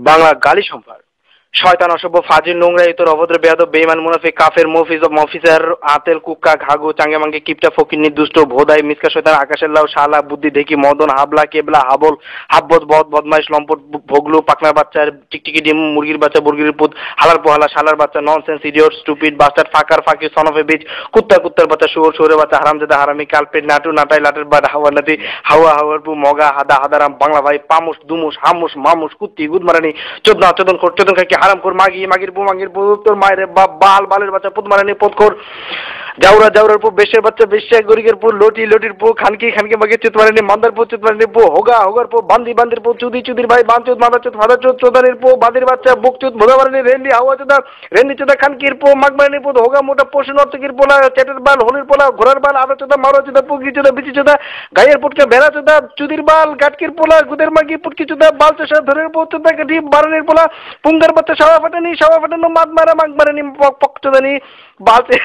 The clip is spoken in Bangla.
বাংলা গালি সম্ভার। শয়তান অসভ্য ফাজিল নোংরা ইতর অভদ্র বেয়াদব বেঈমান মুনাফিক কাফের মফিজ মফিসার আতেল কুক্কা ঘাগু চাঙ্গে মাঙ্গে কিপটা ফকির নির্দুষ্ট ভোদাই মিসকা শয়তান আকাশের লাউ শালা বুদ্ধি দেখি মদন হাবলা কেবলা হাবল হাব্বত বদ বদমাইশ লম্পট ভোগলু পাকনার বাচ্চা টিকটিকি ডিম মুরগির বাচ্চা মুরগির পুত হালার পোহালা শালার বাচ্চা ননসেন্স ইডিয়ট স্টুপিড বাস্টার্ড ফাকার ফাকি সন অফ এ বিচ কুত্তার বাচ্চা শুয়োর শুয়োরের বাচ্চা হারামজাদা হারামি কালপেট নাটু নাটাই লাটের বাট হাওয়া নাতি হাওয়া হাওয়ার পু মগা হাদা হাদারাম বাংলা ভাই পামুস দুমুস হামুস মামুস কুত্তি গুদমারানি চোদনা চোদন খোর চোদন খাকি হারাম খোর মাগি মাগির পু তোর মায়ের বাপ বাল বালের বাচ্চা পুত মারানি পতখোর জাউরার পু বেশের বাচ্চা বেশ্যা গরিকের পু লটির পু খানকি মাগি চুত মারানি মান্দার পু চুত মারানি পু হোগার পু বান্দির পু চুদির ভাই বাঞ্চুত মাদা চুত ফাদা চুত চোদানির পু বাদির বাচ্চা বুক চুত ভোদা মারানি রেন্ডি হাওয়া চুদা রেন্ডি চুদা খানকির পু মাগ মারানি পু হোগা মোটা পশু নর্তকির পোলা চেটের বাল হলির পোলা ঘোড়ার বাল আদা চুদা মারো চুদা পুকি চুদা বিচি চুদা গায়ের পুটকে ভেড়া চুদা চুদির বাল গাটকির পোলা গুদের মাগি পুটকি চুদা বাল চষা ধরের পু চুদা গাঠি বারনের পোলা পুঙ্গার বাচ্চা সাওয়া ফাটানো মাদ মারা মাগ মারানি পক চুদানি বালতে